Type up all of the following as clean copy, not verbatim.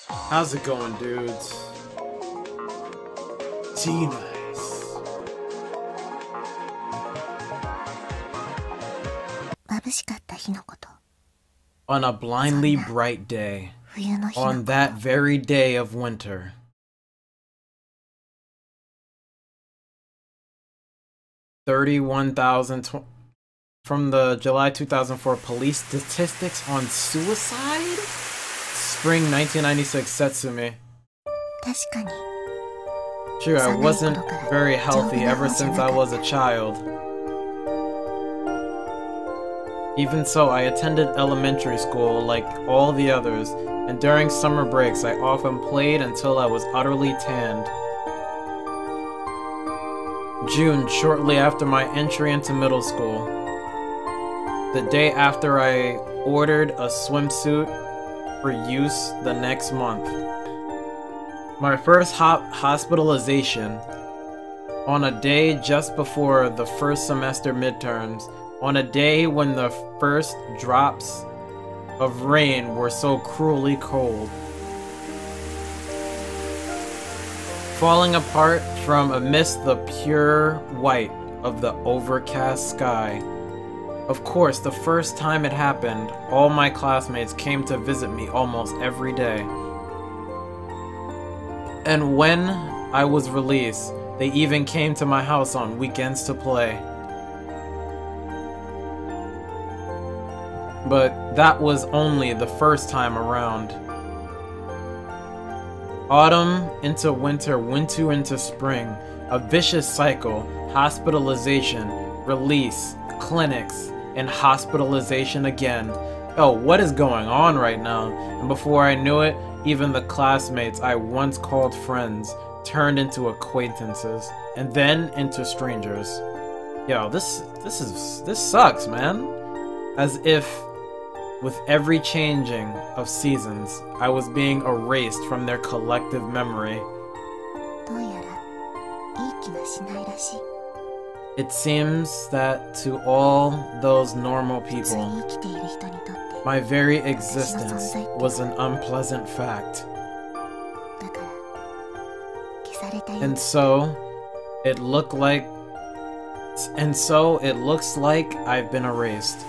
How's it going, dudes? T-Nice. On a blindly bright day, on that very day of winter, from the July 2004 police statistics on suicide? Spring 1996 Setsumi. Sure, I wasn't very healthy ever since I was a child. Even so, I attended elementary school like all the others, and during summer breaks I often played until I was utterly tanned. June, shortly after my entry into middle school. The day after I ordered a swimsuit for use the next month. My first hospitalization on a day just before the first semester midterms, on a day when the first drops of rain were so cruelly cold. Falling apart from amidst the pure white of the overcast sky. Of course, the first time it happened, all my classmates came to visit me almost every day. And when I was released, they even came to my house on weekends to play. But that was only the first time around. Autumn into winter, winter into spring, a vicious cycle, hospitalization, release, clinics, and hospitalization again. Oh, what is going on right now? And before I knew it, even the classmates I once called friends turned into acquaintances, and then into strangers. Yo, this sucks, man. As if with every changing of seasons, I was being erased from their collective memory. It seems that to all those normal people, my very existence was an unpleasant fact. And so it looks like I've been erased.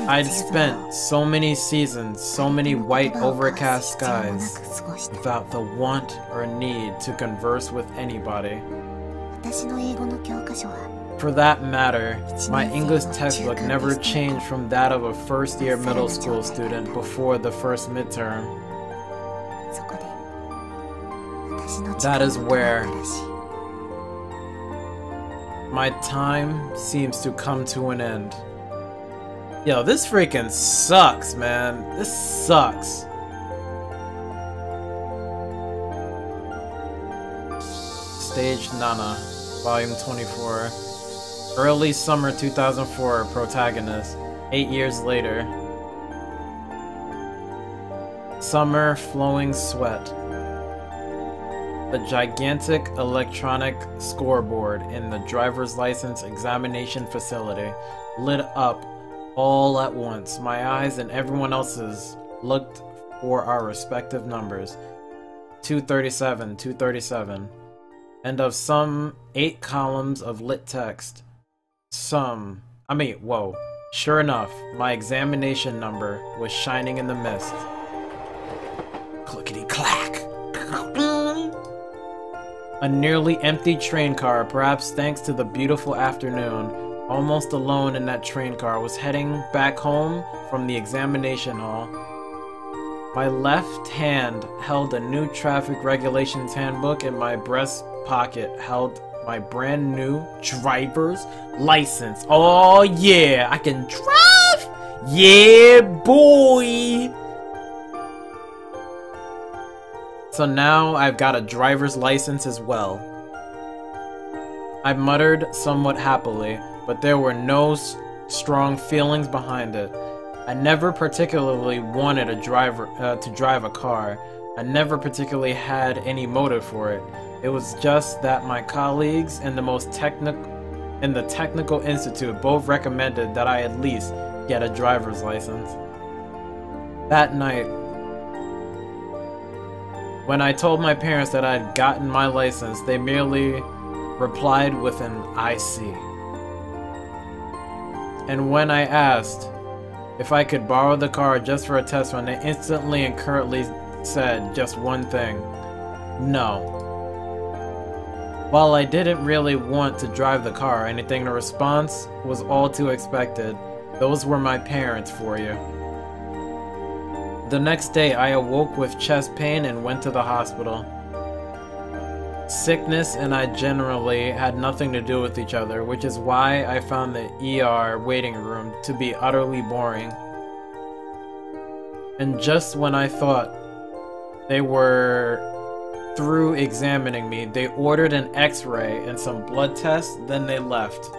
I'd spent so many seasons, so many white overcast skies, without the want or need to converse with anybody. For that matter, my English textbook never changed from that of a first-year middle school student before the first midterm. That is where my time seems to come to an end. Yo, this freaking sucks, man. This sucks. Stage Nana, Volume 24. Early summer 2004, protagonist. 8 years later. Summer flowing sweat. The gigantic electronic scoreboard in the driver's license examination facility lit up all at once. My eyes and everyone else's looked for our respective numbers. 237, 237. And of some 8 columns of lit text. Sure enough, my examination number was shining in the mist. Clickety-clack! A nearly empty train car, perhaps thanks to the beautiful afternoon, almost alone in that train car, was heading back home from the examination hall. My left hand held a new traffic regulations handbook, and my breast pocket held my brand new driver's license. Oh yeah, I can drive! Yeah, boy! So now I've got a driver's license as well. I muttered somewhat happily, but there were no strong feelings behind it. I never particularly wanted to drive a car. I never particularly had any motive for it. It was just that my colleagues in the technical institute both recommended that I at least get a driver's license. That night, when I told my parents that I'd gotten my license, they merely replied with an "I see." And when I asked if I could borrow the car just for a test run, they instantly and curtly said just one thing: no. While I didn't really want to drive the car or anything, the response was all too expected. Those were my parents for you. The next day, I awoke with chest pain and went to the hospital. Sickness and I generally had nothing to do with each other, which is why I found the ER waiting room to be utterly boring. And just when I thought they were through examining me, they ordered an X-ray and some blood tests, then they left.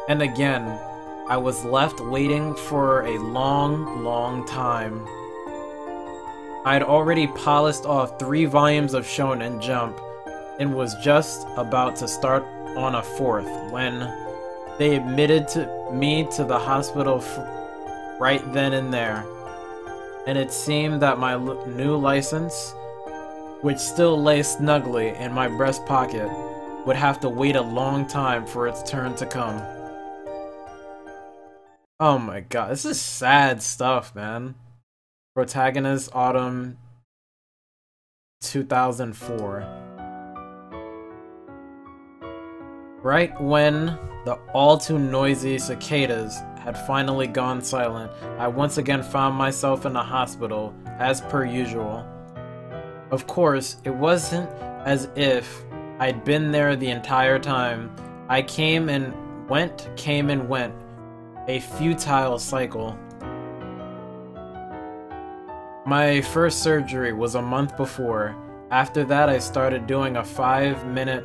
And again, I was left waiting for a long, long time. I'd already polished off 3 volumes of Shonen Jump and was just about to start on a 4th when they admitted me to the hospital right then and there. And it seemed that my new license, which still lay snugly in my breast pocket, would have to wait a long time for its turn to come. Oh my god, this is sad stuff, man. Protagonist, autumn 2004. Right when the all-too-noisy cicadas had finally gone silent, I once again found myself in the hospital, as per usual. Of course, it wasn't as if I'd been there the entire time. I came and went, a futile cycle. My first surgery was a month before. After that, I started doing a 5-minute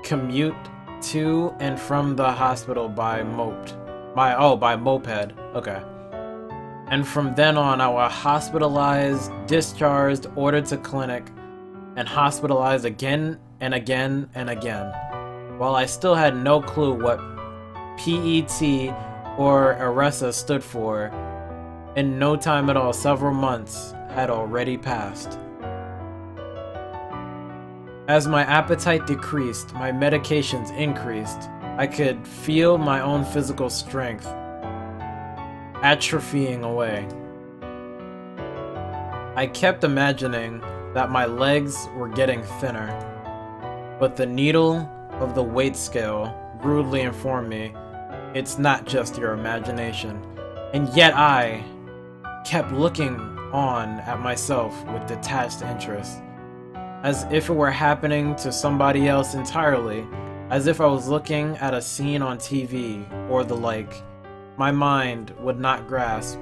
commute to and from the hospital by moped. By moped. Okay. And from then on, I was hospitalized, discharged, ordered to clinic, and hospitalized again and again and again. While I still had no clue what PET or ERESA stood for, in no time at all, several months had already passed. As my appetite decreased, my medications increased. I could feel my own physical strength atrophying away. I kept imagining that my legs were getting thinner, but the needle of the weight scale rudely informed me, it's not just your imagination. And yet I kept looking on at myself with detached interest, as if it were happening to somebody else entirely, as if I was looking at a scene on TV or the like. My mind would not grasp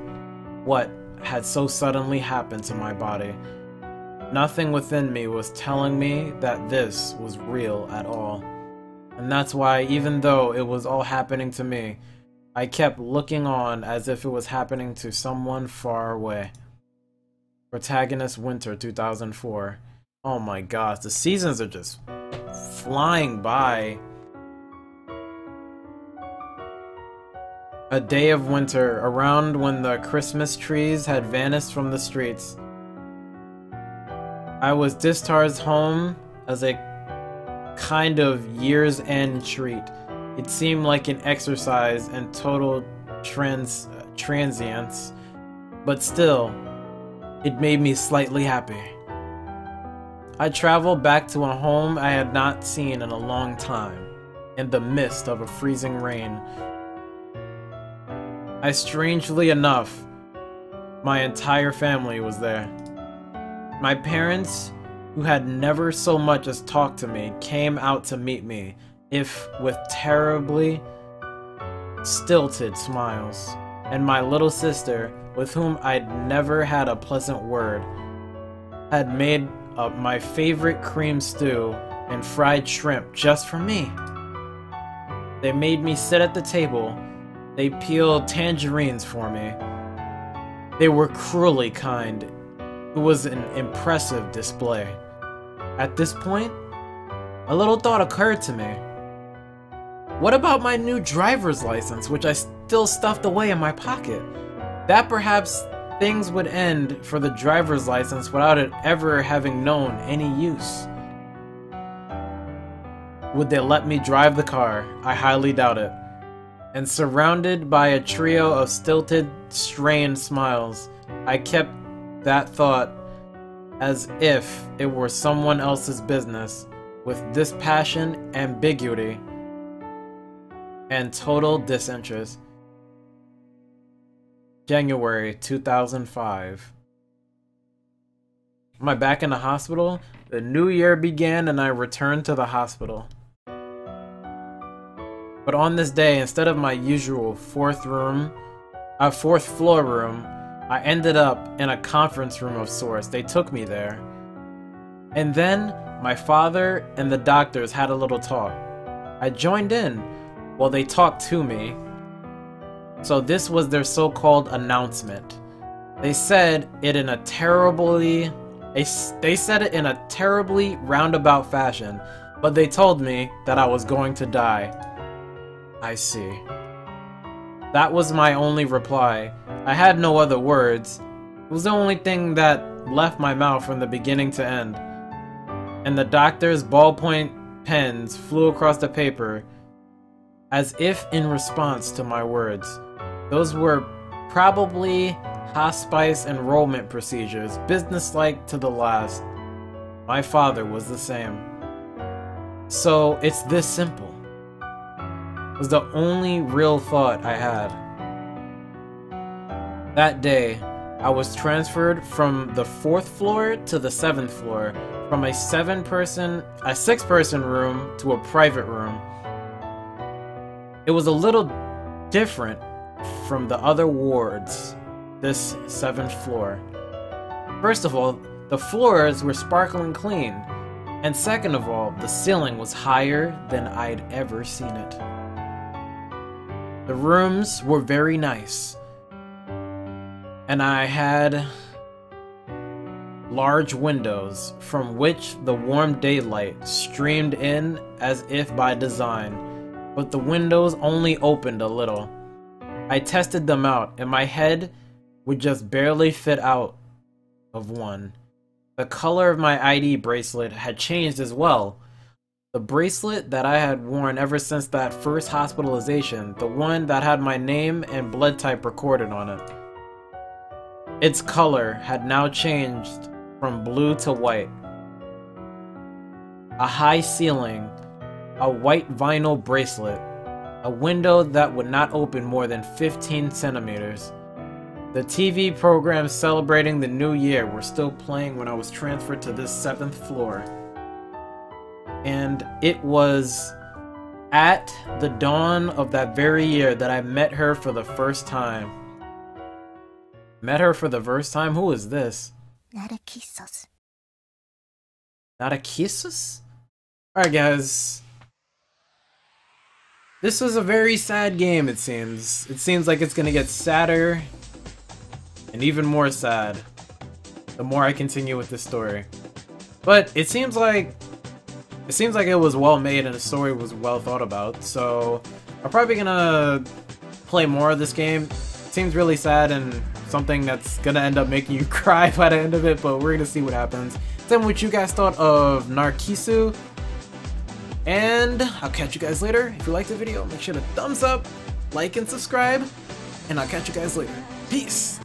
what had so suddenly happened to my body. Nothing within me was telling me that this was real at all. And that's why, even though it was all happening to me, I kept looking on as if it was happening to someone far away. Protagonist Winter 2004. Oh my gosh, the seasons are just flying by. A day of winter, around when the Christmas trees had vanished from the streets. I was discharged home as a kind of year's end treat. It seemed like an exercise in total transience, but still, it made me slightly happy. I traveled back to a home I had not seen in a long time, in the midst of a freezing rain. Strangely enough, my entire family was there. My parents, who had never so much as talked to me, came out to meet me, if with terribly stilted smiles. And my little sister, with whom I'd never had a pleasant word, had made up my favorite cream stew and fried shrimp just for me. They made me sit at the table. They peeled tangerines for me. They were cruelly kind. It was an impressive display. At this point, a little thought occurred to me. What about my new driver's license, which I still stuffed away in my pocket? That perhaps things would end for the driver's license without it ever having known any use. Would they let me drive the car? I highly doubt it. And surrounded by a trio of stilted, strained smiles, I kept that thought as if it were someone else's business, with dispassion, ambiguity, and total disinterest. January 2005. Am I back in the hospital? The new year began and I returned to the hospital. But on this day, instead of my usual fourth floor room, I ended up in a conference room of sorts. They took me there. And then my father and the doctors had a little talk. I joined in while they talked to me. So this was their so-called announcement. They said it in a terribly roundabout fashion, but they told me that I was going to die. I see. That was my only reply. I had no other words. It was the only thing that left my mouth from the beginning to end. And the doctor's ballpoint pens flew across the paper as if in response to my words. Those were probably hospice enrollment procedures, businesslike to the last. My father was the same. So it's this simple. Was the only real thought I had. That day, I was transferred from the 4th floor to the 7th floor, from a 6-person room to a private room. It was a little different from the other wards, this 7th floor. First of all, the floors were sparkling clean, and second of all, the ceiling was higher than I'd ever seen it. The rooms were very nice, and I had large windows from which the warm daylight streamed in as if by design, but the windows only opened a little. I tested them out, and my head would just barely fit out of one. The color of my ID bracelet had changed as well. The bracelet that I had worn ever since that first hospitalization, the one that had my name and blood type recorded on it. Its color had now changed from blue to white. A high ceiling, a white vinyl bracelet, a window that would not open more than 15 centimeters. The TV programs celebrating the new year were still playing when I was transferred to this 7th floor. And it was at the dawn of that very year that I met her for the first time. Met her for the first time? Who is this? Narcissu. Narcissu? Alright guys. This was a very sad game, it seems. It seems like it's gonna get sadder and even more sad the more I continue with this story. But it seems like it was well made and the story was well thought about, so I'm probably gonna play more of this game. It seems really sad and something that's gonna end up making you cry by the end of it, but we're gonna see what happens. Tell me what you guys thought of Narcissu, and I'll catch you guys later. If you liked the video, make sure to thumbs up, like, and subscribe, and I'll catch you guys later. Peace!